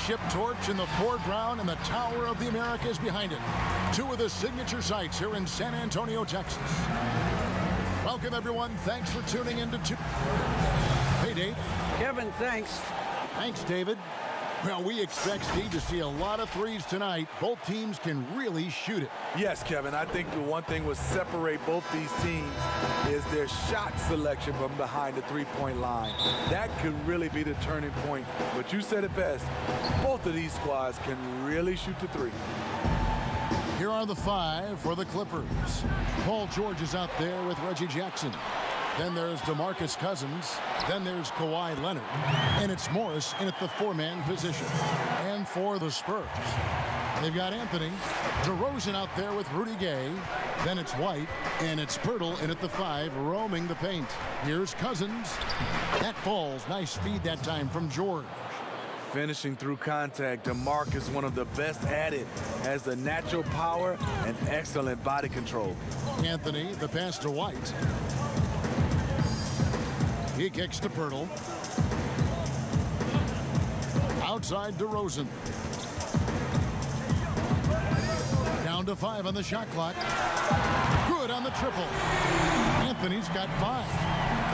championship torch in the foreground, and the Tower of the Americas behind it. Two of the signature sites here in San Antonio, Texas. Welcome, everyone. Thanks for tuning in to Hey, Dave. Kevin, thanks. Thanks, David. Well, we expect Steve to see a lot of threes tonight. Both teams can really shoot it. Yes, Kevin. I think the one thing will separate both these teams is their shot selection from behind the three-point line. That could really be the turning point. But you said it best. Both of these squads can really shoot the three. Here are the five for the Clippers. Paul George is out there with Reggie Jackson. Then there's DeMarcus Cousins. Then there's Kawhi Leonard. And it's Morris in at the four-man position. And for the Spurs, they've got Anthony. DeRozan out there with Rudy Gay. Then it's White. And it's Pirtle in at the five, roaming the paint. Here's Cousins. That ball's nice feed that time from George. Finishing through contact, DeMarcus, one of the best at it, has the natural power and excellent body control. Anthony, the pass to White. He kicks to Pirtle. Outside DeRozan. Down to 5 on the shot clock. Good on the triple. Anthony's got 5.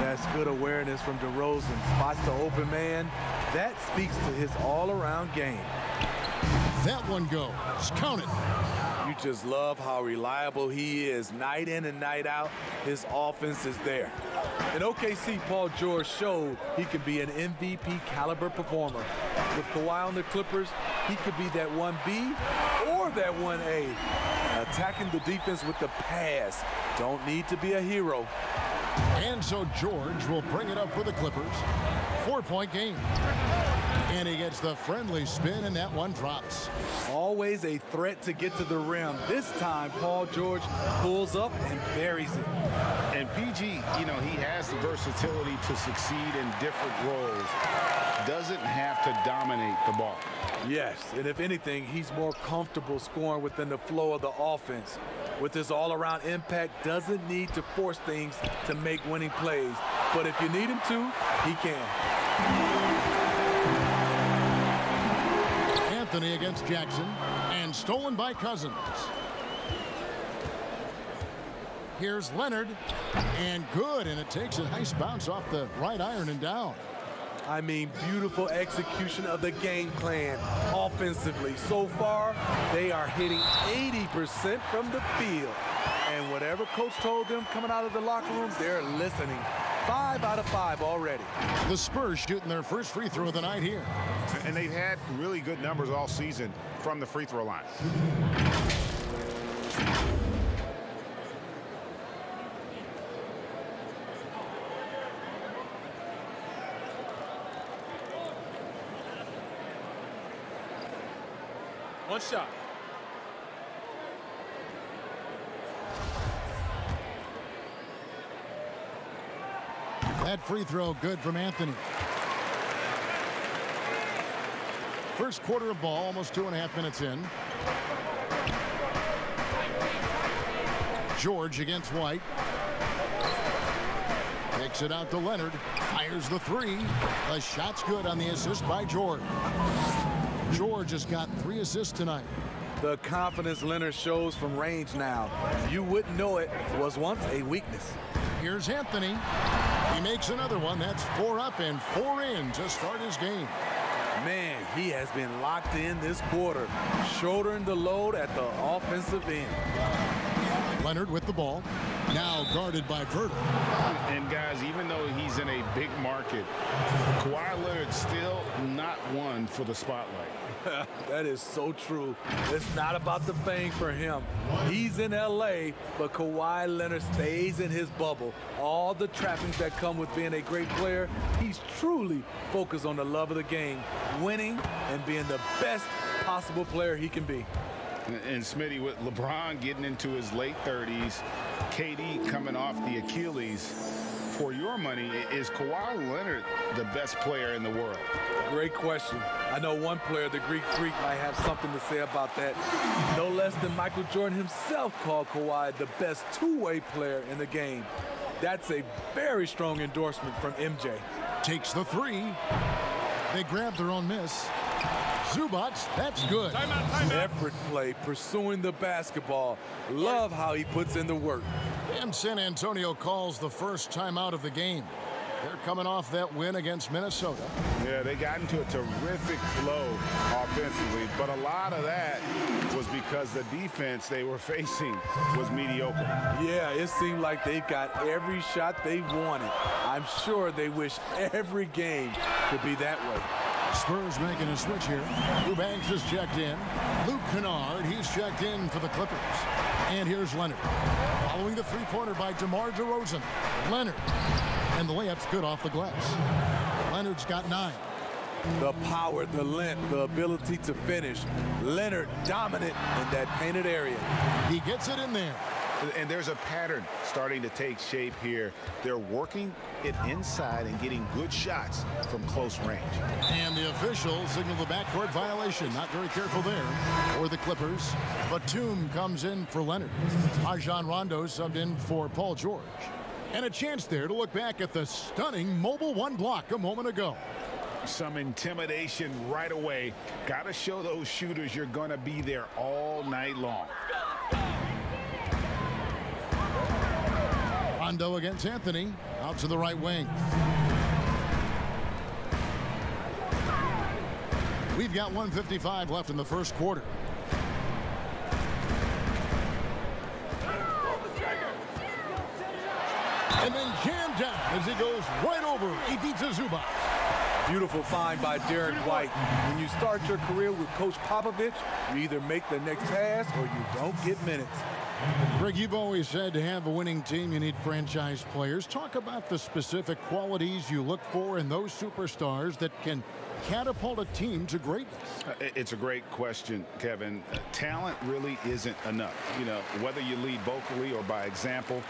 That's good awareness from DeRozan. Spots the open man. That speaks to his all-around game. That one goes. Count it. You just love how reliable he is. Night in and night out, his offense is there. In OKC, Paul George showed he could be an MVP caliber performer. With Kawhi on the Clippers, he could be that 1B or that 1A. Attacking the defense with the pass. Don't need to be a hero. And so George will bring it up for the Clippers. 4-point game. And he gets the friendly spin, and that one drops. Always a threat to get to the rim. This time, Paul George pulls up and buries it. And PG, he has the versatility to succeed in different roles. Doesn't have to dominate the ball. Yes, and if anything, he's more comfortable scoring within the flow of the offense. With his all-around impact, doesn't need to force things to make winning plays. But if you need him to, he can. Anthony against Jackson, and stolen by Cousins. Here's Leonard, and good, and it takes a nice bounce off the right iron and down. I mean, beautiful execution of the game plan offensively. So far, they are hitting 80% from the field. And whatever coach told them coming out of the locker room, they're listening. 5 out of 5 already. The Spurs shooting their first free throw of the night here. And they've had really good numbers all season from the free throw line. One shot. That free throw good from Anthony. First quarter of ball, almost 2.5 minutes in. George against White. Takes it out to Leonard. Fires the three. The shot's good on the assist by George. George has got 3 assists tonight. The confidence Leonard shows from range now. You wouldn't know it was once a weakness. Here's Anthony. He makes another one. That's 4 up and 4 in to start his game. Man, he has been locked in this quarter, shouldering the load at the offensive end. Leonard with the ball. Now guarded by Pirtle. And guys, even though he's in a big market, Kawhi Leonard's still not one for the spotlight. That is so true. It's not about the fame for him. He's in LA, but Kawhi Leonard stays in his bubble. All the trappings that come with being a great player, he's truly focused on the love of the game, winning and being the best possible player he can be. And Smitty, with LeBron getting into his late 30s, KD coming off the Achilles, for your money, is Kawhi Leonard the best player in the world? Great question. I know one player, the Greek Freak, might have something to say about that. No less than Michael Jordan himself called Kawhi the best two-way player in the game. That's a very strong endorsement from MJ. Takes the three. They grab their own miss. Zubats, that's good. Effort play, pursuing the basketball. Love how he puts in the work. And San Antonio calls the first timeout of the game. They're coming off that win against Minnesota. Yeah, they got into a terrific flow offensively, but a lot of that was because the defense they were facing was mediocre. Yeah, it seemed like they got every shot they wanted. I'm sure they wish every game could be that way. Spurs making a switch here. Eubanks is checked in. Luke Kennard, he's checked in for the Clippers. And here's Leonard. Following the three-pointer by DeMar DeRozan. Leonard. And the layup's good off the glass. Leonard's got 9. The power, the length, the ability to finish. Leonard dominant in that painted area. He gets it in there. And there's a pattern starting to take shape here. They're working it inside and getting good shots from close range. And the officials signal the backcourt violation. Not very careful there for the Clippers. Batum comes in for Leonard. Rajon Rondo subbed in for Paul George. And a chance there to look back at the stunning mobile one block a moment ago. Some intimidation right away. Got to show those shooters you're going to be there all night long. Rondo against Anthony. Out to the right wing. We've got 1:55 left in the first quarter. And then jammed down as he goes right over Ivica Zubac. Beautiful find by Derek White. When you start your career with Coach Popovich, you either make the next pass or you don't get minutes. Greg, you've always said to have a winning team, you need franchise players. Talk about the specific qualities you look for in those superstars that can catapult a team to greatness. It's a great question, Kevin. Talent really isn't enough. You know, whether you lead vocally or by example,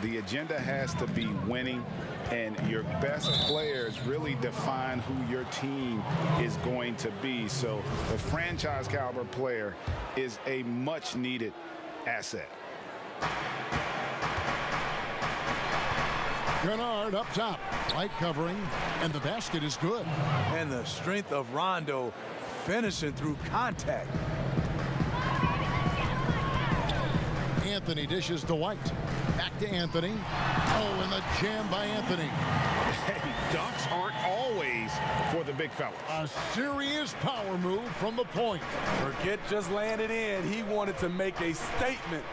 the agenda has to be winning, and your best players really define who your team is going to be. So the franchise caliber player is a much needed asset. Kennard up top, light covering, and the basket is good. And the strength of Rondo finishing through contact. Anthony dishes to White. Back to Anthony. Oh, and the jam by Anthony. Hey, dunks aren't always for the big fella. A serious power move from the point. Forget just laying it in. He wanted to make a statement.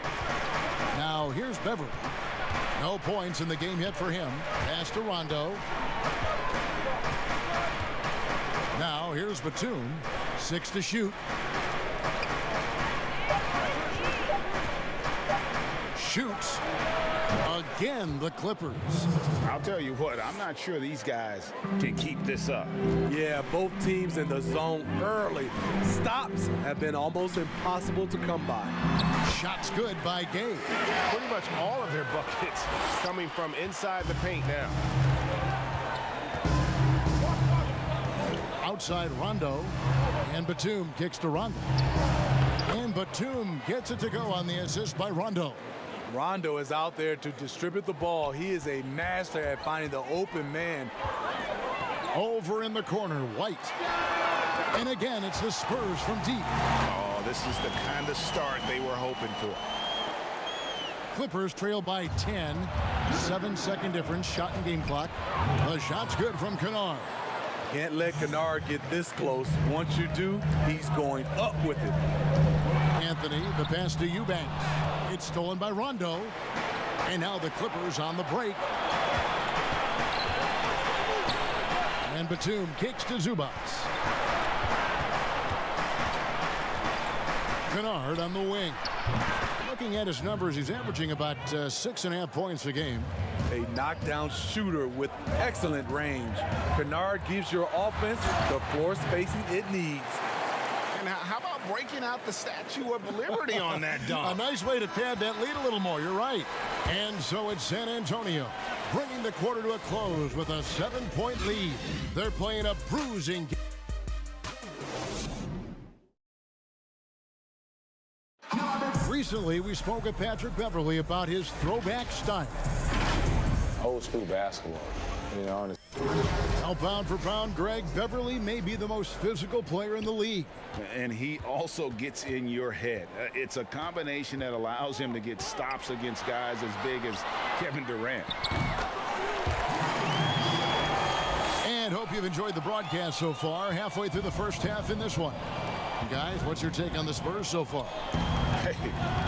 Now here's Beverly. No points in the game yet for him. Pass to Rondo. Now here's Batum. 6 to shoot. Shoots. Again, the Clippers. I'll tell you what, I'm not sure these guys can keep this up. Yeah, both teams in the zone early. Stops have been almost impossible to come by. Shots good by Gabe. Pretty much all of their buckets coming from inside the paint now. Outside Rondo, and Batum kicks to Rondo. And Batum gets it to go on the assist by Rondo. Rondo is out there to distribute the ball. He is a master at finding the open man. Over in the corner, White. And again, it's the Spurs from deep. Oh, this is the kind of start they were hoping for. Clippers trail by 10. 7-second difference, shot and game clock. The shot's good from Kennard. Can't let Kennard get this close. Once you do, he's going up with it. Anthony, the pass to Eubanks. It's stolen by Rondo. And now the Clippers on the break. And Batum kicks to Zubac. Kennard on the wing. Looking at his numbers, he's averaging about 6.5 points a game. A knockdown shooter with excellent range. Kennard gives your offense the floor spacing it needs. And how about breaking out the Statue of Liberty on that dunk? A nice way to pad that lead a little more. You're right. And so it's San Antonio, bringing the quarter to a close with a 7-point lead. They're playing a bruising game. Recently, we spoke with Patrick Beverly about his throwback style. Old school basketball, you know. Now, pound for pound, Greg, Beverly may be the most physical player in the league. And he also gets in your head. It's a combination that allows him to get stops against guys as big as Kevin Durant. And hope you've enjoyed the broadcast so far. Halfway through the first half in this one. Guys, what's your take on the Spurs so far? Hey,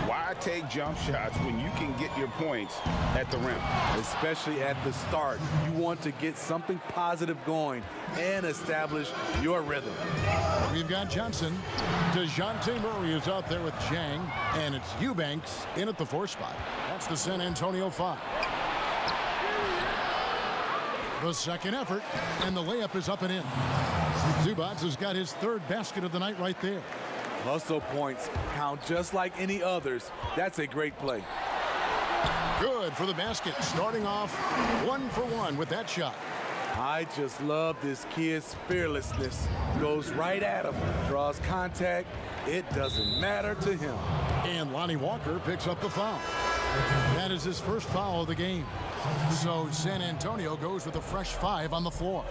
why take jump shots when you can get your points at the rim? Especially at the start. You want to get something positive going and establish your rhythm. We've got Johnson. DeJounte Murray is out there with Jang. And it's Eubanks in at the 4 spot. That's the San Antonio 5. The second effort, and the layup is up and in. Zubac has got his 3rd basket of the night right there. Hustle points count just like any others. That's a great play. Good for the basket. Starting off 1 for 1 with that shot. I just love this kid's fearlessness. Goes right at him, draws contact. It doesn't matter to him. And Lonnie Walker picks up the foul. That is his first foul of the game. So San Antonio goes with a fresh 5 on the floor.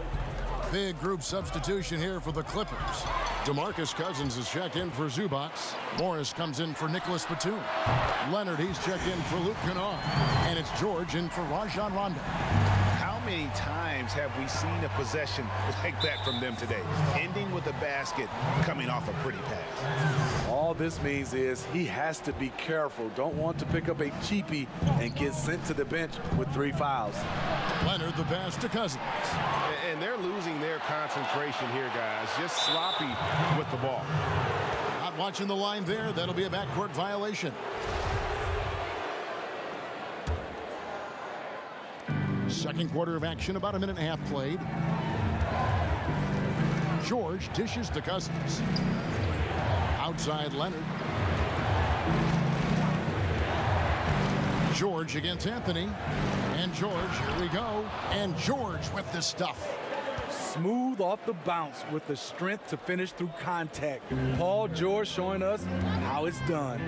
Big group substitution here for the Clippers. DeMarcus Cousins is checked in for Zubac. Morris comes in for Nicholas Batum. Leonard, he's checked in for Luke Kennard. And it's George in for Rajon Rondo. How many times have we seen a possession like that from them today? Ending with a basket, coming off a pretty pass. All this means is he has to be careful. Don't want to pick up a cheapie and get sent to the bench with 3 fouls. Leonard, the pass to Cousins. And they're losing their concentration here, guys. Just sloppy with the ball. Not watching the line there. That'll be a backcourt violation. Second quarter of action, about a minute and a half played. George dishes to Cousins. Outside Leonard. George against Anthony. And George, here we go. And George with the stuff. Smooth off the bounce with the strength to finish through contact. Paul George showing us how it's done.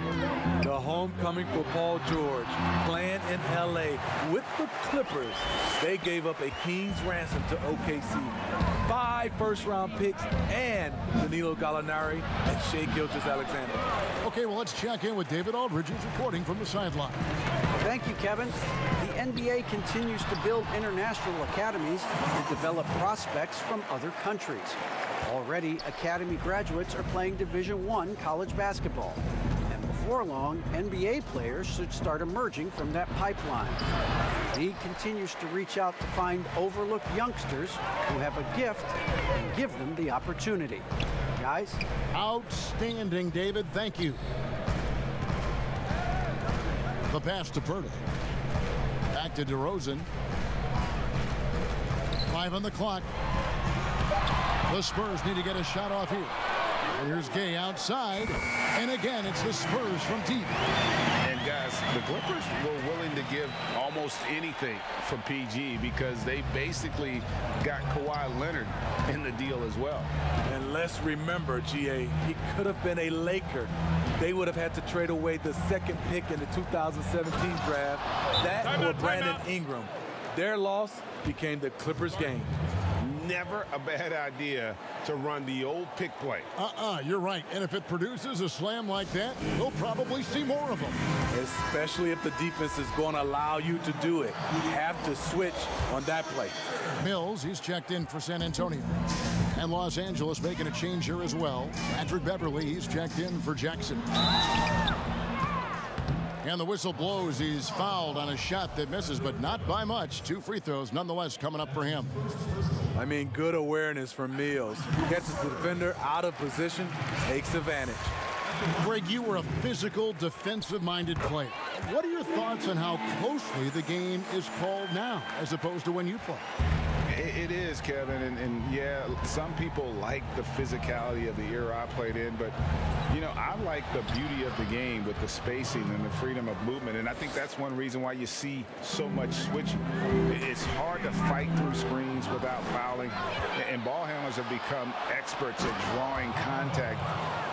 The homecoming for Paul George, playing in LA with the Clippers. They gave up a king's ransom to OKC. 5 first-round picks and Danilo Gallinari and Shai Gilgeous-Alexander. Okay, well, let's check in with David Aldridge, who's reporting from the sideline. Thank you, Kevin. The NBA continues to build international academies to develop prospects from other countries. Already, academy graduates are playing Division I college basketball. And before long, NBA players should start emerging from that pipeline. The league continues to reach out to find overlooked youngsters who have a gift and give them the opportunity. Guys? Outstanding, David. Thank you. The pass to Purdy. Back to DeRozan. 5 on the clock. The Spurs need to get a shot off here. And here's Gay outside. And again, it's the Spurs from deep. And guys, the Clippers were willing to give almost anything for PG because they basically got Kawhi Leonard in the deal as well. And let's remember, GA, he could have been a Laker. They would have had to trade away the 2nd pick in the 2017 draft. That or Brandon Ingram. Their loss became the Clippers' game. Never a bad idea to run the old pick play. You're right. And if it produces a slam like that, we'll probably see more of them. Especially if the defense is going to allow you to do it. You have to switch on that play. Mills, he's checked in for San Antonio. And Los Angeles making a change here as well. Patrick Beverly, he's checked in for Jackson. And the whistle blows. He's fouled on a shot that misses, but not by much. 2 free throws nonetheless coming up for him. I mean, good awareness from Mills. Catches the defender out of position, takes advantage. Greg, you were a physical, defensive-minded player. What are your thoughts on how closely the game is called now as opposed to when you played? It is, Kevin, and yeah, some people like the physicality of the era I played in, but, you know, I like the beauty of the game with the spacing and the freedom of movement, and I think that's one reason why you see so much switching. It's hard to fight through screens without fouling, and ball handlers have become experts at drawing contact,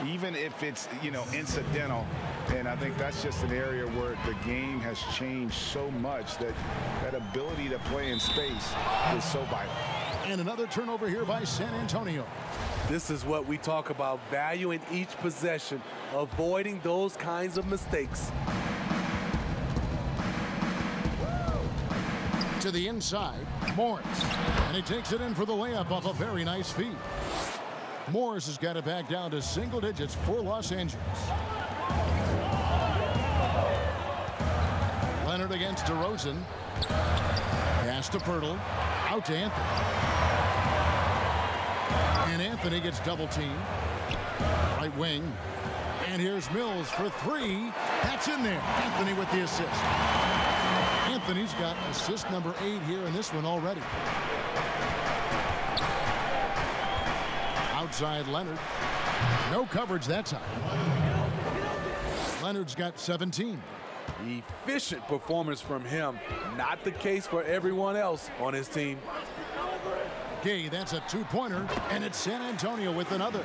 even if it's, incidental. And I think that's just an area where the game has changed so much that that ability to play in space is so vital. And another turnover here by San Antonio. This is what we talk about, valuing each possession, avoiding those kinds of mistakes. To the inside, Morris. And he takes it in for the layup off a very nice feed. Morris has got it back down to single digits for Los Angeles. Leonard against DeRozan. Pass to Pirtle. Out to Anthony. And Anthony gets double teamed. Right wing. And here's Mills for three. That's in there. Anthony with the assist. Anthony's got assist number 8 here in this one already. Outside Leonard. No coverage that time. Leonard's got 17. Efficient performance from him. Not the case for everyone else on his team. Gay, that's a two-pointer, and it's San Antonio with another.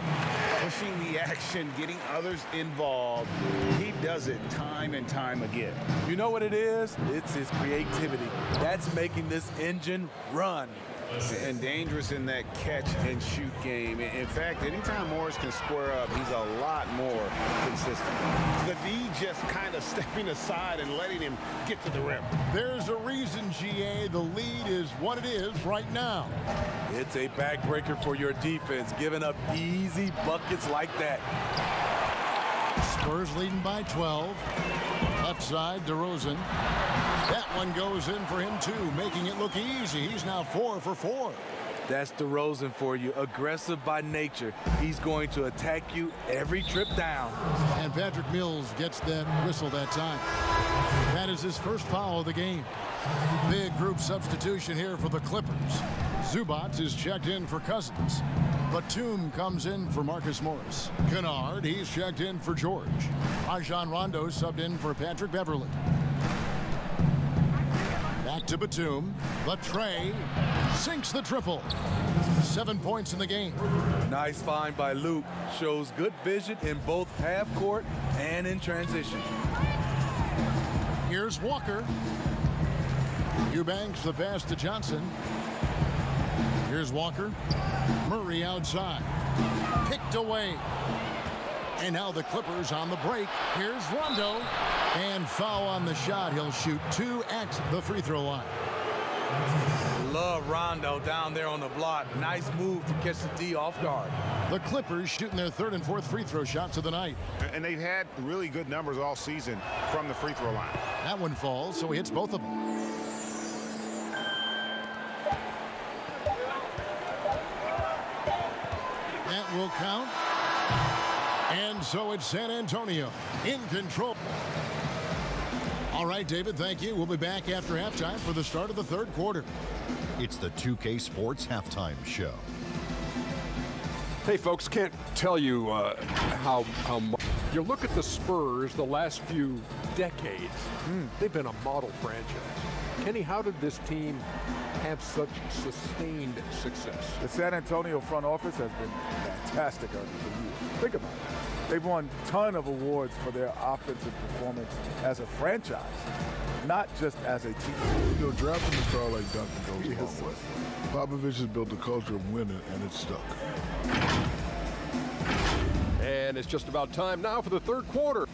Pushing the action, getting others involved. He does it time and time again. You know what it is? It's his creativity. That's making this engine run. And dangerous in that catch and shoot game. In fact, anytime Morris can square up, he's a lot more consistent. The D just kind of stepping aside and letting him get to the rim. There's a reason, GA, the lead is what it is right now. It's a backbreaker for your defense, giving up easy buckets like that. Spurs leading by 12. Left side, DeRozan. That one goes in for him, too, making it look easy. He's now 4 for 4. That's DeRozan for you. Aggressive by nature. He's going to attack you every trip down. And Patrick Mills gets that whistle that time. That is his first foul of the game. Big group substitution here for the Clippers. Zubac is checked in for Cousins. Batum comes in for Marcus Morris. Kennard, he's checked in for George. Rajon Rondo subbed in for Patrick Beverley. Back to Batum. Latre sinks the triple. 7 points in the game. Nice find by Luke. Shows good vision in both half court and in transition. Here's Walker. Eubanks the pass to Johnson. Here's Walker. Murray outside. Picked away. And now the Clippers on the break. Here's Rondo. And foul on the shot. He'll shoot 2 at the free throw line. Love Rondo down there on the block. Nice move to catch the D off guard. The Clippers shooting their 3rd and 4th free throw shots of the night. And they've had really good numbers all season from the free throw line. That one falls, so he hits both of them. That will count. And so it's San Antonio in control. All right, David, thank you. We'll be back after halftime for the start of the 3rd quarter. It's the 2K Sports Halftime Show. Hey, folks, can't tell you how much. You look at the Spurs the last few decades, they've been a model franchise. Kenny, how did this team have such sustained success? The San Antonio front office has been fantastic for years. Think about it. They've won a ton of awards for their offensive performance as a franchise, not just as a team. Drafting a star like Duncan goes a long way. Popovich has built a culture of winning, and it's stuck. And it's just about time now for the 3rd quarter.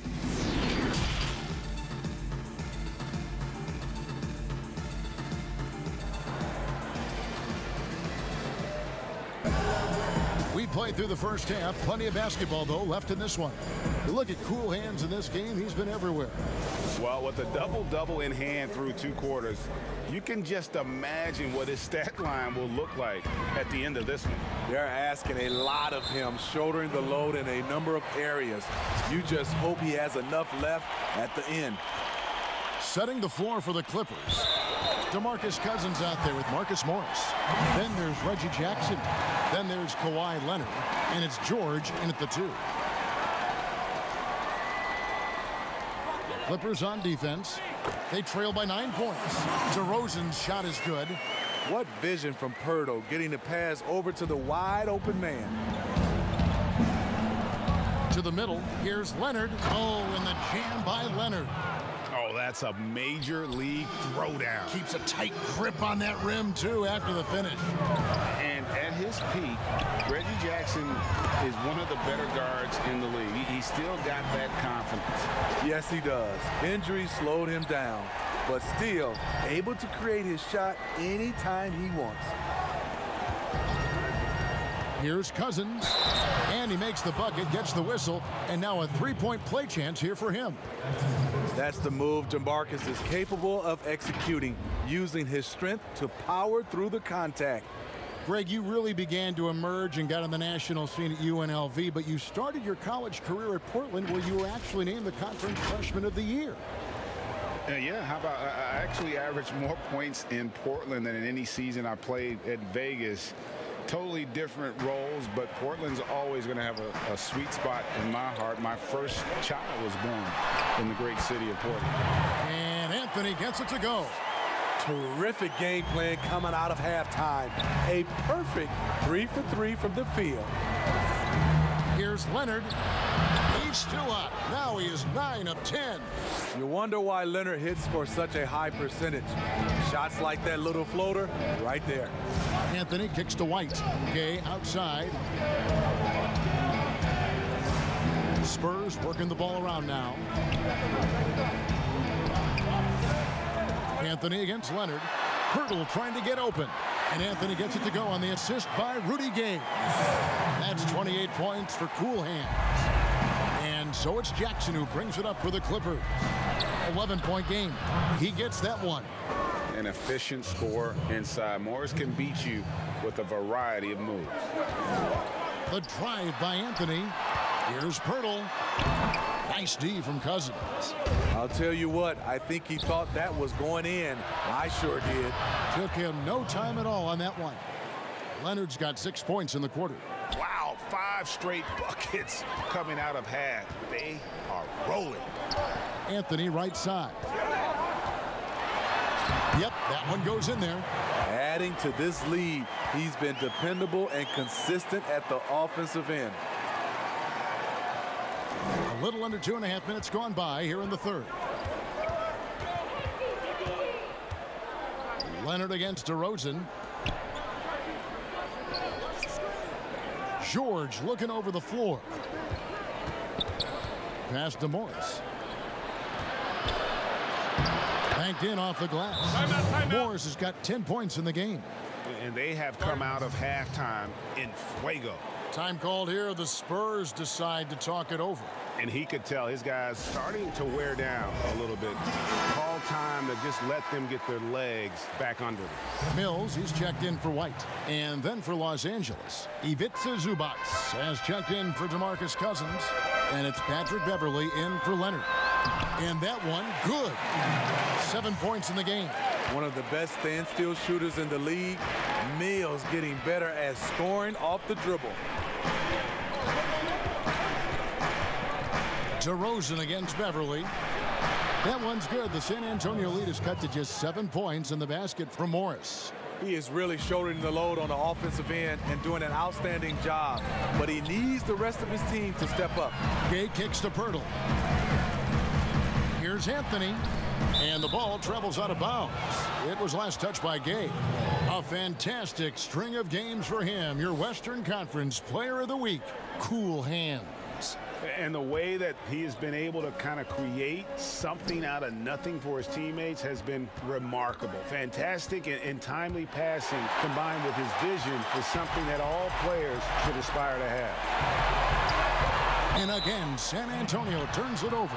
We played through the first half. Plenty of basketball, though, left in this one. You look at Cool Hands in this game. He's been everywhere. Well, with a double-double in hand through 2 quarters, you can just imagine what his stat line will look like at the end of this one. They're asking a lot of him, shouldering the load in a number of areas. You just hope he has enough left at the end. Setting the floor for the Clippers. DeMarcus Cousins out there with Marcus Morris. Then there's Reggie Jackson. Then there's Kawhi Leonard. And it's George in at the 2. Clippers on defense. They trail by 9 points. DeRozan's shot is good. What vision from Pirtle, getting the pass over to the wide open man. To the middle, here's Leonard. Oh, and the jam by Leonard. Oh, that's a major league throwdown. Keeps a tight grip on that rim, too, after the finish. And at his peak, Reggie Jackson is one of the better guards in the league. He's still got that confidence. Yes, he does. Injuries slowed him down, but still able to create his shot anytime he wants. Here's Cousins, and he makes the bucket, gets the whistle, and now a three-point play chance here for him. That's the move DeMarcus is capable of executing, using his strength to power through the contact. Greg, you really began to emerge and got on the national scene at UNLV, but you started your college career at Portland, where you were actually named the Conference Freshman of the Year. Yeah, how about I actually averaged more points in Portland than in any season I played at Vegas. Totally different roles, but Portland's always going to have a sweet spot in my heart. My first child was born in the great city of Portland. And Anthony gets it to go. Terrific game plan coming out of halftime. A perfect 3 for 3 from the field. Here's Leonard. He's still up. Now he is 9 of 10. You wonder why Leonard hits for such a high percentage. Shots like that little floater right there. Anthony kicks to White. Gay outside. Spurs working the ball around now. Anthony against Leonard. Pirtle trying to get open. And Anthony gets it to go on the assist by Rudy Gay. That's 28 points for cool hands. And so it's Jackson who brings it up for the Clippers. 11-point game. He gets that one. An efficient score inside. Morris can beat you with a variety of moves. The drive by Anthony. Here's Pirtle. Nice D from Cousins. I'll tell you what, I think he thought that was going in. I sure did. Took him no time at all on that one. Leonard's got 6 points in the quarter. Wow, 5 straight buckets coming out of half. They are rolling. Anthony right side. Yep, that one goes in there. Adding to this lead, he's been dependable and consistent at the offensive end. A little under 2.5 minutes gone by here in the third. Leonard against DeRozan. George looking over the floor. Pass to Morris. Banked in off the glass. Timeout. Morris has got 10 points in the game. And they have come out of halftime in fuego. Time called here. The Spurs decide to talk it over. And he could tell his guys starting to wear down a little bit. Call time to just let them get their legs back under them. Mills, he's checked in for White. And then for Los Angeles, Ivica Zubac has checked in for DeMarcus Cousins. And it's Patrick Beverley in for Leonard. And that one, good. 7 points in the game. One of the best standstill shooters in the league. Mills getting better at scoring off the dribble. DeRozan against Beverley. That one's good. The San Antonio lead is cut to just 7 points in the basket for Morris. He is really shouldering the load on the offensive end and doing an outstanding job. But he needs the rest of his team to step up. Gay kicks to Pirtle. Here's Anthony. And the ball travels out of bounds. It was last touched by Gay. A fantastic string of games for him. Your Western Conference Player of the Week, Cool Hands. And the way that he has been able to kind of create something out of nothing for his teammates has been remarkable. Fantastic and timely passing combined with his vision is something that all players should aspire to have. And again, San Antonio turns it over.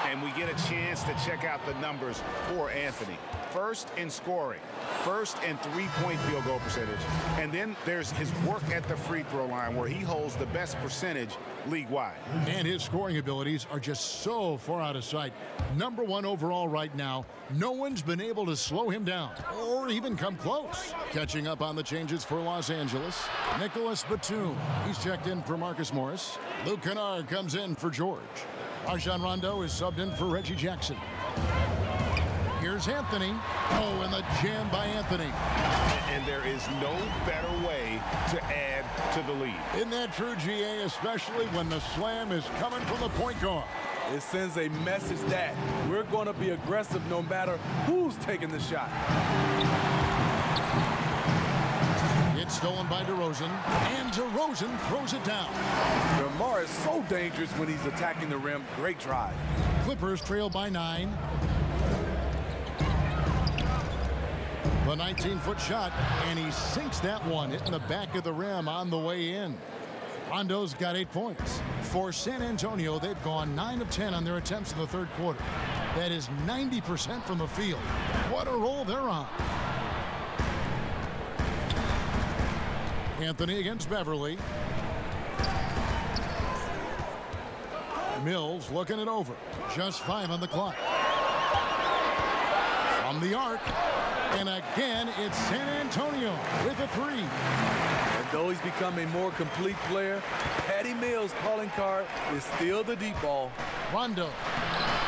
And we get a chance to check out the numbers for Anthony. First in scoring, first in three-point field goal percentage, and then there's his work at the free throw line where he holds the best percentage league-wide. And his scoring abilities are just so far out of sight. #1 overall right now. No one's been able to slow him down or even come close. Catching up on the changes for Los Angeles, Nicholas Batum. He's checked in for Marcus Morris. Luke Kennard comes in for George. Rajon Rondo is subbed in for Reggie Jackson. Here's Anthony. Oh, and the jam by Anthony. And there is no better way to add to the lead. Isn't that true, GA, especially when the slam is coming from the point guard? It sends a message that we're going to be aggressive no matter who's taking the shot. It's stolen by DeRozan, and DeRozan throws it down. DeMar is so dangerous when he's attacking the rim. Great drive. Clippers trail by 9. The 19-foot shot, and he sinks that one, hitting the back of the rim on the way in. Rondo's got 8 points. For San Antonio, they've gone 9 of 10 on their attempts in the third quarter. That is 90% from the field. What a roll they're on. Anthony against Beverly. Mills looking it over. Just 5 on the clock. From the arc. And again, it's San Antonio with a 3. And though he's become a more complete player, Patty Mills' calling card is still the deep ball. Rondo.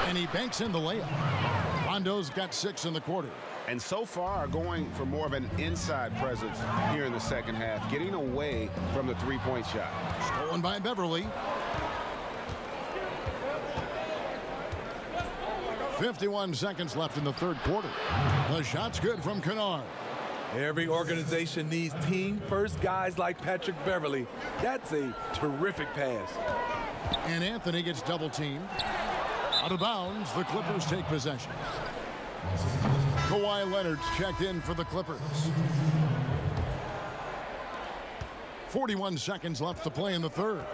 And he banks in the layup. Rondo's got 6 in the quarter. And so far, going for more of an inside presence here in the second half, getting away from the three-point shot. Stolen by Beverly. 51 seconds left in the third quarter. The shot's good from Kennard. Every organization needs team-first guys like Patrick Beverly. That's a terrific pass. And Anthony gets double-teamed. Out of bounds, the Clippers take possession. Kawhi Leonard's checked in for the Clippers. 41 seconds left to play in the third.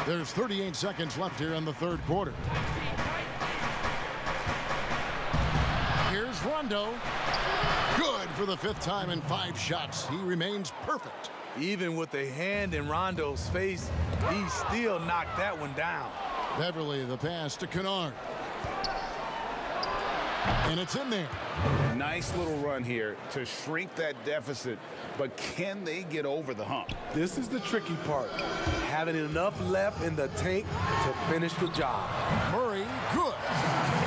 There's 38 seconds left here in the third quarter. Here's Rondo. Good for the 5th time in 5 shots. He remains perfect. Even with a hand in Rondo's face, he still knocked that one down. Beverly, the pass to Kennard. And it's in there. Nice little run here to shrink that deficit, but can they get over the hump? This is the tricky part. Having enough left in the tank to finish the job. Murray, good.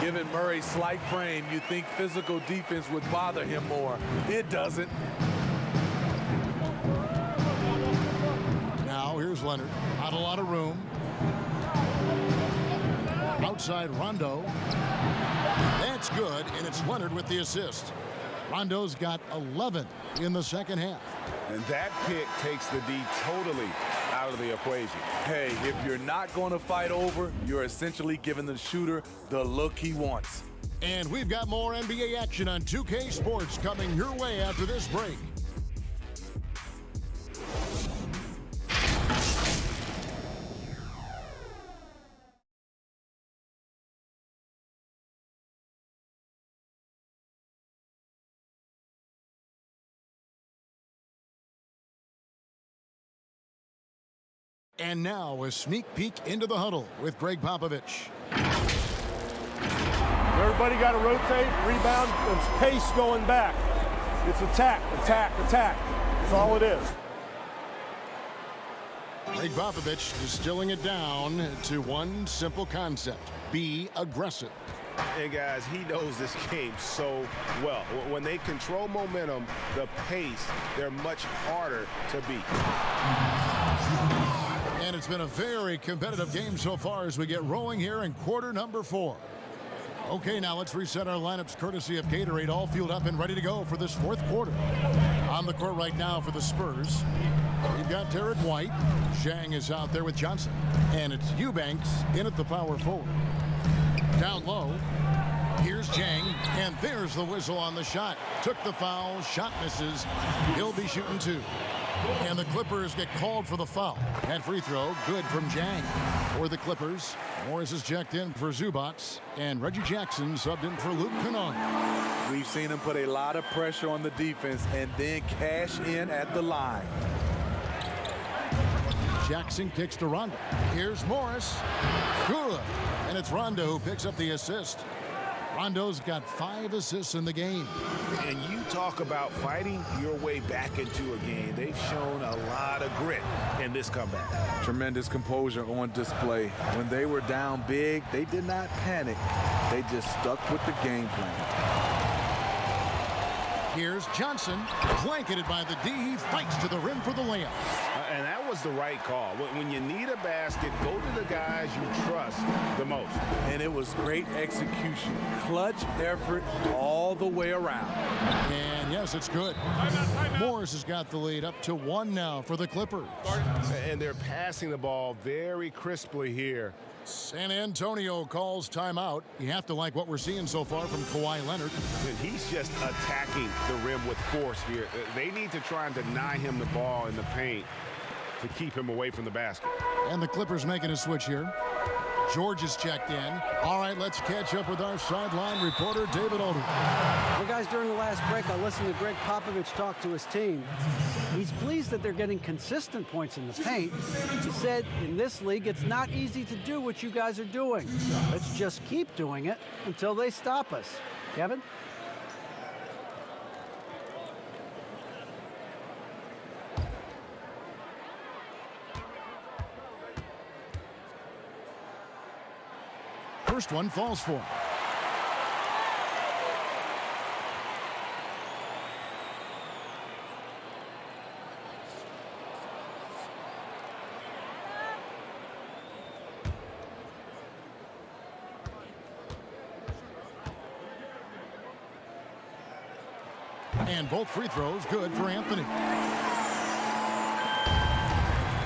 Given Murray's slight frame, you think physical defense would bother him more. It doesn't. Now here's Leonard. Not a lot of room. Outside Rondo. That's good, and it's Leonard with the assist. Rondo's got 11 in the second half. And that pick takes the D totally out of the equation. Hey, if you're not going to fight over, you're essentially giving the shooter the look he wants. And we've got more NBA action on 2K Sports coming your way after this break. And now a sneak peek into the huddle with Greg Popovich. Everybody got to rotate, rebound, it's pace going back. It's attack, attack, attack. That's all it is. Greg Popovich distilling it down to one simple concept: be aggressive. Hey guys, he knows this game so well. When they control momentum, the pace, they're much harder to beat. And it's been a very competitive game so far as we get rolling here in quarter number 4. Okay, now let's reset our lineups courtesy of Gatorade, all fueled up and ready to go for this fourth quarter. On the court right now for the Spurs, you've got Derek White. Zhang is out there with Johnson. And it's Eubanks in at the power forward. Down low, here's Zhang, and there's the whistle on the shot. Took the foul, shot misses. He'll be shooting 2. And the Clippers get called for the foul. That free throw, good from Zhang. For the Clippers, Morris is checked in for Zubats, and Reggie Jackson subbed in for Luke Kennard. We've seen him put a lot of pressure on the defense and then cash in at the line. Jackson kicks to Rondo. Here's Morris. Good. And it's Rondo who picks up the assist. Rondo's got 5 assists in the game. And you talk about fighting your way back into a game. They've shown a lot of grit in this comeback. Tremendous composure on display. When they were down big, they did not panic. They just stuck with the game plan. Here's Johnson, blanketed by the D. He fights to the rim for the layup. And that was the right call. When you need a basket, go to the guys you trust the most. And it was great execution. Clutch effort all the way around. And yes, it's good. Morris has got the lead up to 1 now for the Clippers. And they're passing the ball very crisply here. San Antonio calls timeout. You have to like what we're seeing so far from Kawhi Leonard. And he's just attacking the rim with force here. They need to try and deny him the ball in the paint to keep him away from the basket. And the Clippers making a switch here. George is checked in. All right, let's catch up with our sideline reporter, David Odom. Well, guys, during the last break, I listened to Greg Popovich talk to his team. He's pleased that they're getting consistent points in the paint. He said, in this league, it's not easy to do what you guys are doing. Let's just keep doing it until they stop us. Kevin? First one falls for him. And both free throws good for Anthony.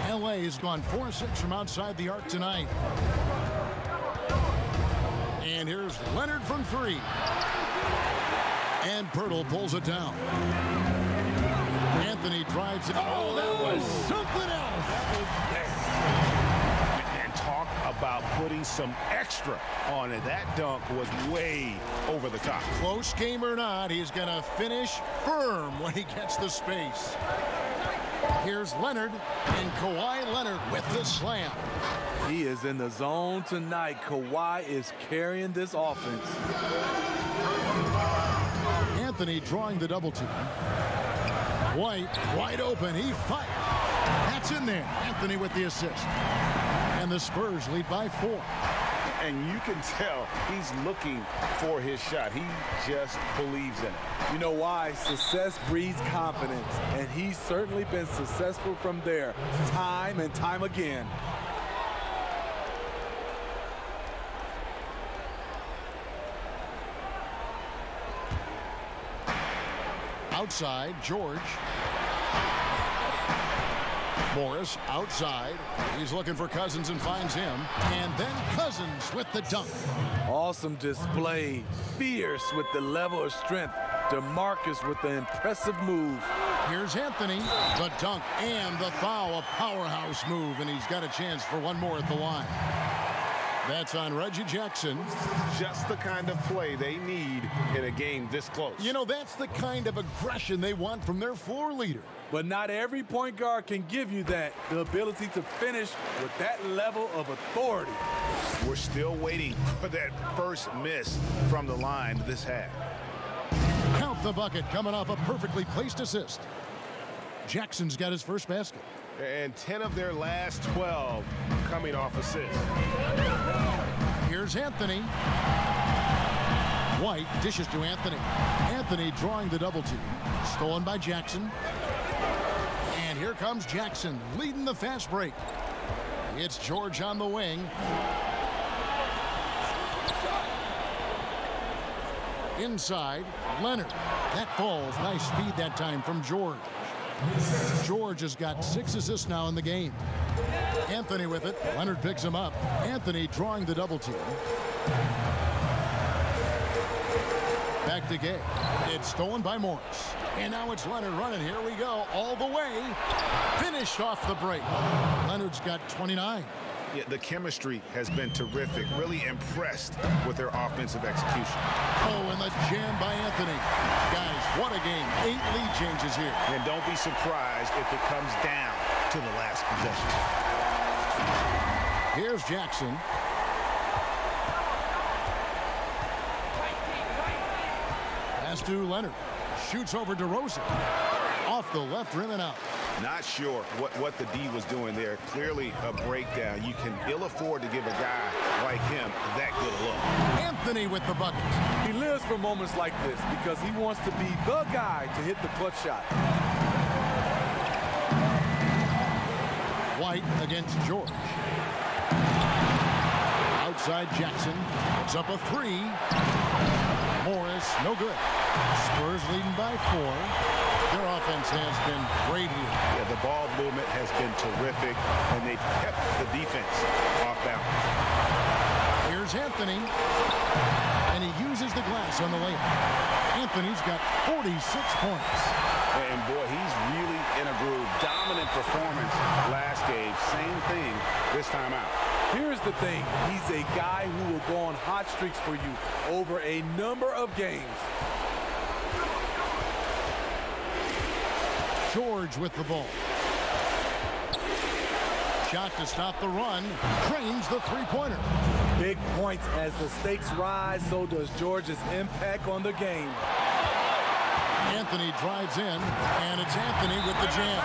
LA has gone 4-6 from outside the arc tonight. And here's Leonard from 3. And Pirtle pulls it down. Anthony drives it. Oh, that was something else. And talk about putting some extra on it. That dunk was way over the top. Close game or not, he's going to finish firm when he gets the space. Here's Leonard, and Kawhi Leonard with the slam. He is in the zone tonight. Kawhi is carrying this offense. Anthony drawing the double team. White, wide open. He fights. That's in there. Anthony with the assist. And the Spurs lead by 4. And you can tell he's looking for his shot. He just believes in it. You know why? Success breeds confidence. And he's certainly been successful from there, time and time again. Outside, George. Morris outside. He's looking for Cousins and finds him. And then Cousins with the dunk. Awesome display. Fierce with the level of strength. DeMarcus with the impressive move. Here's Anthony. The dunk and the foul. A powerhouse move. And he's got a chance for one more at the line. That's on Reggie Jackson. Just the kind of play they need in a game this close. You know, that's the kind of aggression they want from their floor leader. But not every point guard can give you that. The ability to finish with that level of authority. We're still waiting for that first miss from the line this half. Count the bucket coming off a perfectly placed assist. Jackson's got his first basket. And 10 of their last 12 coming off assists. Here's Anthony. White dishes to Anthony. Anthony drawing the double team. Stolen by Jackson. And here comes Jackson leading the fast break. It's George on the wing. Inside, Leonard. That falls. Nice speed that time from George. George has got 6 assists now in the game. Anthony with it. Leonard picks him up. Anthony drawing the double team. Back to Gay. It's stolen by Morris. And now it's Leonard running. Here we go. All the way. Finished off the break. Leonard's got 29. Yeah, the chemistry has been terrific. Really impressed with their offensive execution. Oh, and the jam by Anthony. Guys, what a game. 8 lead changes here. And don't be surprised if it comes down to the last possession. Here's Jackson. Pass to Leonard. Shoots over DeRozan. Off the left rim and out. Not sure what the D was doing there. Clearly a breakdown. You can ill afford to give a guy like him that good a look. Anthony with the bucket. He lives for moments like this because he wants to be the guy to hit the clutch shot. White against George. Outside Jackson. Puts up a three. Morris, no good. Spurs leading by 4. Their offense has been great here. Yeah, the ball movement has been terrific, and they've kept the defense off balance. Here's Anthony, and he uses the glass on the layup. Anthony's got 46 points. And boy, he's really in a groove. Dominant performance last game. Same thing this time out. Here's the thing. He's a guy who will go on hot streaks for you over a number of games. George with the ball. Shot to stop the run. Drains the three-pointer. Big points as the stakes rise, so does George's impact on the game. Anthony drives in, and it's Anthony with the jam.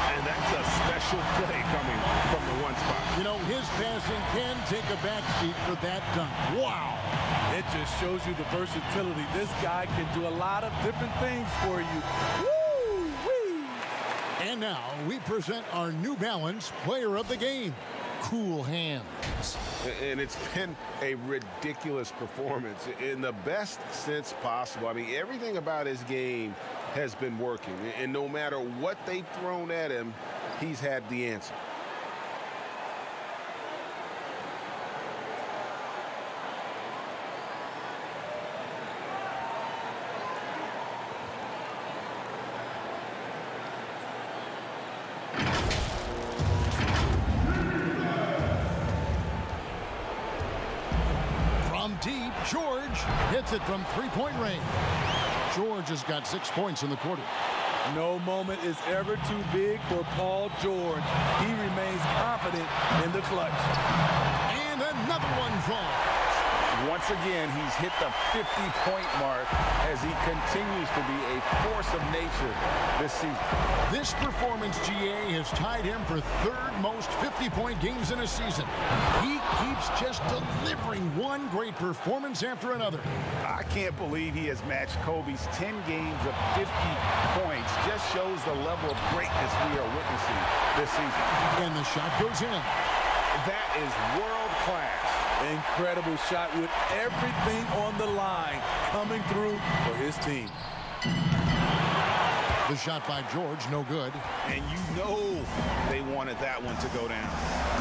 And that's a special play coming from the one spot. You know, his passing can take a backseat for that dunk. Wow. It just shows you the versatility. This guy can do a lot of different things for you. Woo-wee. And now we present our New Balance Player of the Game, Cool Hands. And it's been a ridiculous performance in the best sense possible. I mean, everything about his game has been working. And no matter what they've thrown at him, he's had the answer. Deep, George hits it from three-point range. George has got 6 points in the quarter. No moment is ever too big for Paul George. He remains confident in the clutch. And another one falls. Once again, he's hit the 50-point mark as he continues to be a force of nature this season. This performance, GA, has tied him for third most 50-point games in a season. He keeps just delivering one great performance after another. I can't believe he has matched Kobe's 10 games of 50 points. Just shows the level of greatness we are witnessing this season. And the shot goes in. That is world class. Incredible shot with everything on the line coming through for his team. The shot by George, no good. And you know they wanted that one to go down.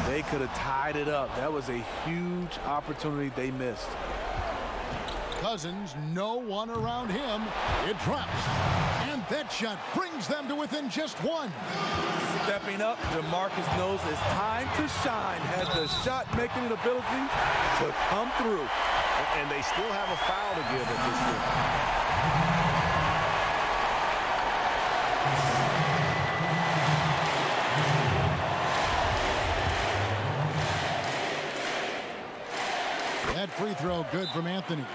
They could have tied it up. That was a huge opportunity they missed. Cousins, no one around him. It drops. And that shot brings them to within just one. Stepping up, DeMarcus knows it's time to shine. Has the shot-making ability to come through. And they still have a foul to give at this point. That free throw good from Anthony.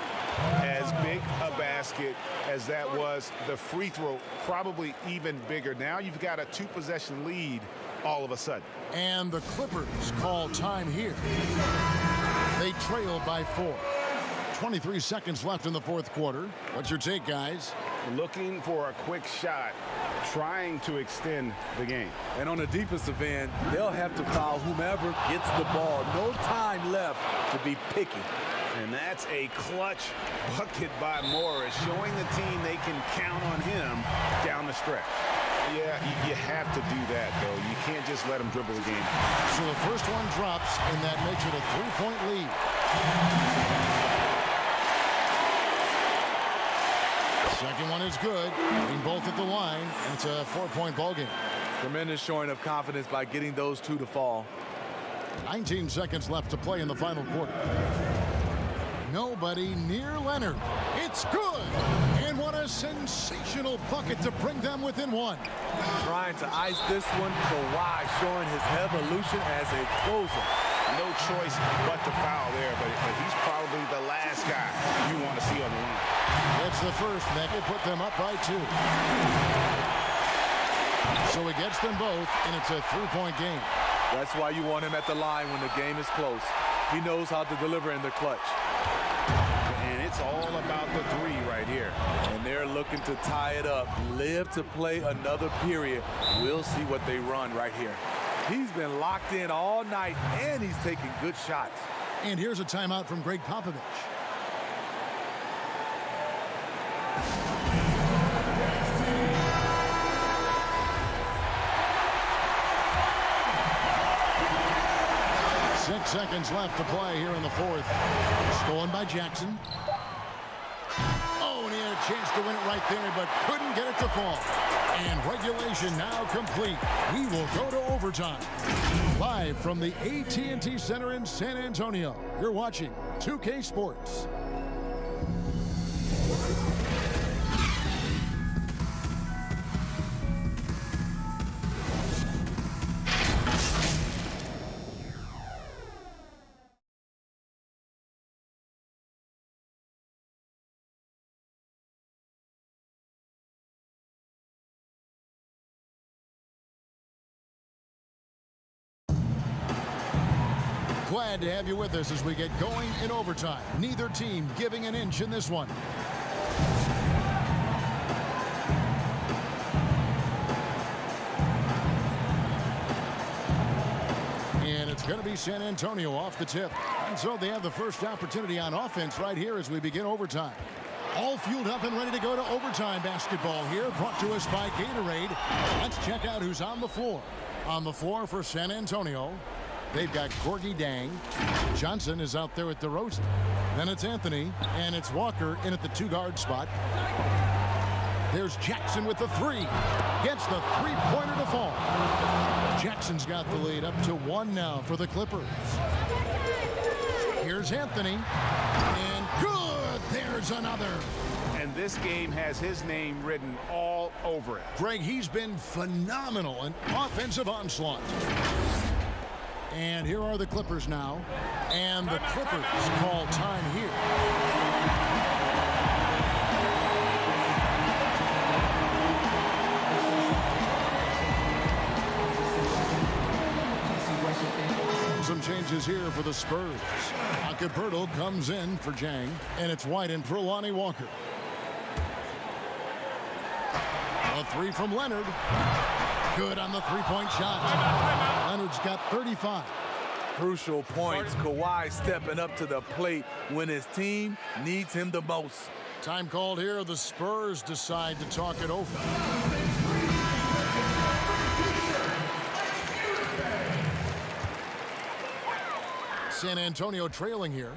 As big a basket as that was, the free throw probably even bigger. Now you've got a 2-possession lead all of a sudden. And the Clippers call time here. They trail by 4. 23 seconds left in the fourth quarter. What's your take, guys? Looking for a quick shot, trying to extend the game. And on the defensive end, they'll have to foul whomever gets the ball. No time left to be picky. And that's a clutch bucket by Morris, showing the team they can count on him down the stretch. Yeah, you have to do that, though. You can't just let him dribble the game. So the first one drops, and that makes it a 3-point lead. Second one is good. Getting both at the line. It's a 4-point ball game. Tremendous showing of confidence by getting those two to fall. 19 seconds left to play in the final quarter. Nobody near Leonard. It's good. And what a sensational bucket to bring them within one. Trying to ice this one, Kawhi showing his evolution as a closer. No choice but to foul there, but he's probably the last guy you want to see on the line. It's the first that will put them up by 2. So he gets them both, and it's a 3-point game. That's why you want him at the line when the game is close. He knows how to deliver in the clutch. And it's all about the 3 right here. And they're looking to tie it up, live to play another period. We'll see what they run right here. He's been locked in all night, and he's taking good shots. And here's a timeout from Greg Popovich. Six seconds left to play here in the fourth. Stolen by Jackson. Oh, and he had a chance to win it right there, but couldn't get it to fall. And regulation now complete. We will go to overtime. Live from the AT&T Center in San Antonio, you're watching 2K Sports. Glad to have you with us as we get going in overtime. Neither team giving an inch in this one. And it's going to be San Antonio off the tip. And so they have the first opportunity on offense right here as we begin overtime. All fueled up and ready to go to overtime basketball here, brought to us by Gatorade. Let's check out who's on the floor. On the floor for San Antonio, they've got Gorgie Dang. Johnson is out there with DeRozan. Then it's Anthony, and it's Walker in at the 2-guard spot. There's Jackson with the 3. Gets the 3-pointer to fall. Jackson's got the lead up to 1 now for the Clippers. Here's Anthony. And good! There's another. And this game has his name written all over it. Greg, he's been phenomenal in offensive onslaught. And here are the Clippers now. And the Clippers call time here. Some changes here for the Spurs. Acapurdo comes in for Jang. And it's White in for Lonnie Walker. A 3 from Leonard. Good on the 3-point shot. Leonard's got 35. Crucial points. Kawhi stepping up to the plate when his team needs him the most. Time called here. The Spurs decide to talk it over. San Antonio trailing here.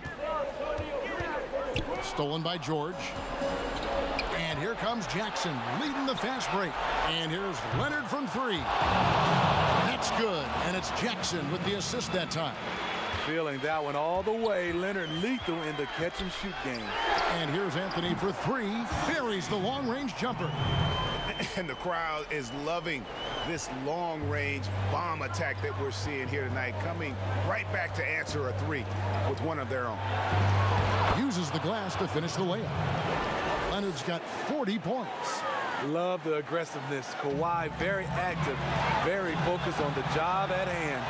Stolen by George. And here comes Jackson leading the fast break. And here's Leonard from 3. That's good. And it's Jackson with the assist that time. Feeling that one all the way. Leonard lethal in the catch-and-shoot game. And here's Anthony for 3. Buries the long-range jumper. And the crowd is loving this long-range bomb attack that we're seeing here tonight, coming right back to answer a 3 with one of their own. Uses the glass to finish the layup. Leonard's got 40 points. Love the aggressiveness. Kawhi very active, very focused on the job at hand.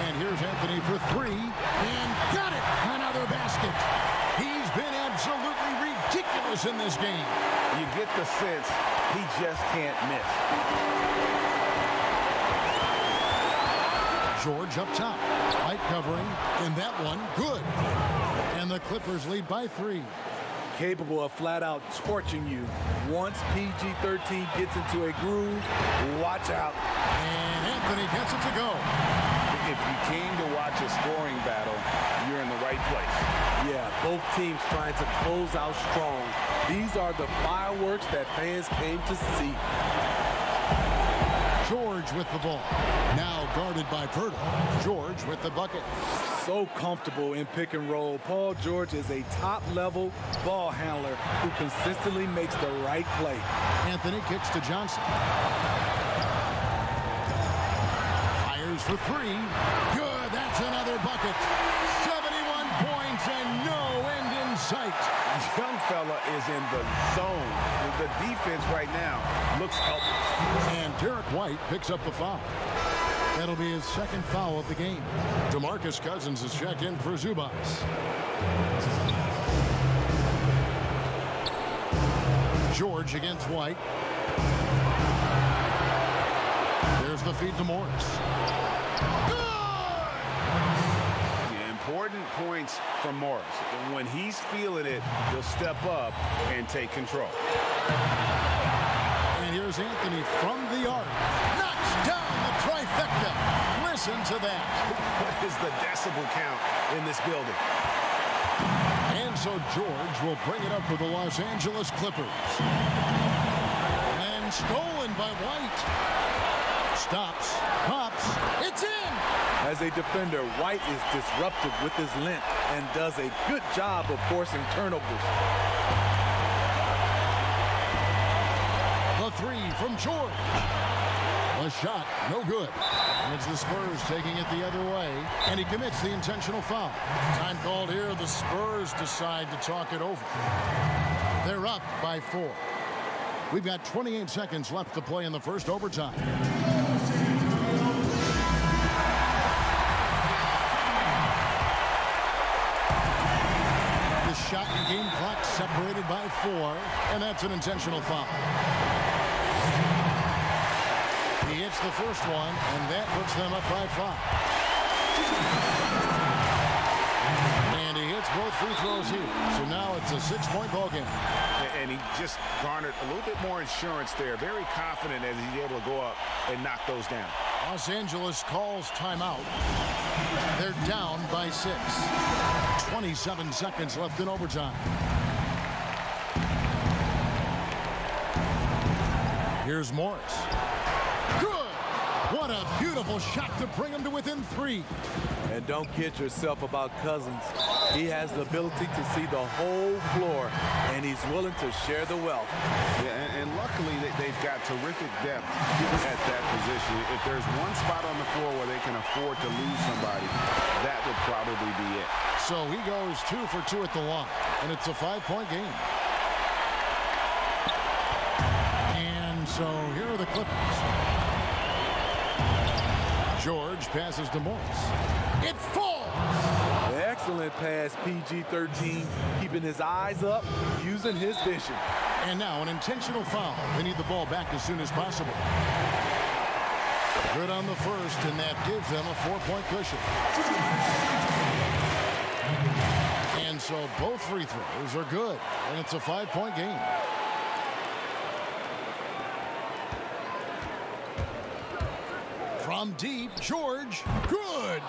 And here's Anthony for 3. And got it! Another basket. He's been absolutely ridiculous in this game. You get the sense he just can't miss. George up top. Light covering. And that one, good. And the Clippers lead by 3. Capable of flat-out torching you. Once PG-13 gets into a groove, watch out. And Anthony gets it to go. If you came to watch a scoring battle, you're in the right place. Yeah, both teams trying to close out strong. These are the fireworks that fans came to see. George with the ball. Now guarded by Pirtle. George with the bucket. So comfortable in pick and roll. Paul George is a top-level ball handler who consistently makes the right play. Anthony kicks to Johnson. Fires for 3. Good. That's another bucket. 71 points and no end in sight. Young fella is in the zone. The defense right now looks helpless. And Derek White picks up the foul. That'll be his second foul of the game. DeMarcus Cousins is checked in for Zubas. George against White. There's the feed to Morris. Important points from Morris. And when he's feeling it, he'll step up and take control. And here's Anthony from the arc. Knocks down the trifecta. Listen to that. What is the decibel count in this building? And so George will bring it up for the Los Angeles Clippers. And stolen by White. Stops, pops, it's in! As a defender, White is disruptive with his length and does a good job of forcing turnovers. The three from George. A shot, no good. And it's the Spurs taking it the other way. And he commits the intentional foul. Time called here. The Spurs decide to talk it over. They're up by 4. We've got 28 seconds left to play in the first overtime. The shot and game clock separated by 4. And that's an intentional foul. He hits the first one, and that puts them up by 5. And he hits both free throws here. So now it's a 6-point ball game. And he just garnered a little bit more insurance there. Very confident as he's able to go up and knock those down. Los Angeles calls timeout. They're down by 6. 27 seconds left in overtime. Here's Morris. Good! What a beautiful shot to bring him to within 3. And don't kid yourself about Cousins. He has the ability to see the whole floor, and he's willing to share the wealth. Yeah, and luckily they've got terrific depth at that position. If there's one spot on the floor where they can afford to lose somebody, that would probably be it. So he goes 2 for 2 at the line, and it's a 5-point game. And so here are the Clippers. George passes to Morris. It falls! Excellent pass, PG-13, keeping his eyes up, using his vision. And now an intentional foul. They need the ball back as soon as possible. Good on the first, and that gives them a 4-point cushion. And so both free throws are good, and it's a 5-point game. From deep, George, good!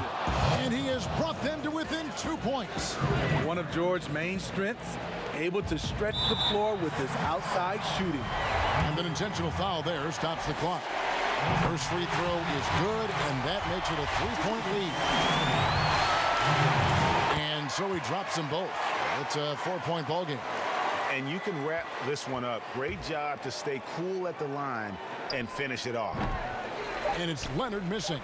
And he has brought them to within 2 points. One of George's main strengths, able to stretch the floor with his outside shooting. And an intentional foul there stops the clock. First free throw is good, and that makes it a 3-point lead. And so he drops them both. It's a 4-point ball game. And you can wrap this one up. Great job to stay cool at the line and finish it off. And it's Leonard missing.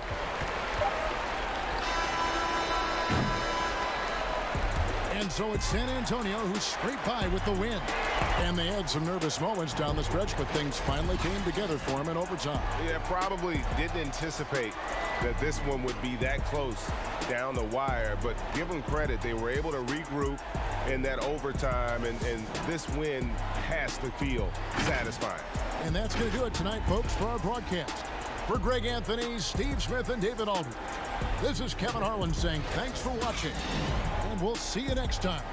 And so it's San Antonio who scraped by with the win. And they had some nervous moments down the stretch, but things finally came together for them in overtime. Yeah, probably didn't anticipate that this one would be that close down the wire, but give them credit. They were able to regroup in that overtime, and this win has to feel satisfying. And that's going to do it tonight, folks, for our broadcast. For Greg Anthony, Steve Smith, and David Aldridge, this is Kevin Harlan saying thanks for watching, and we'll see you next time.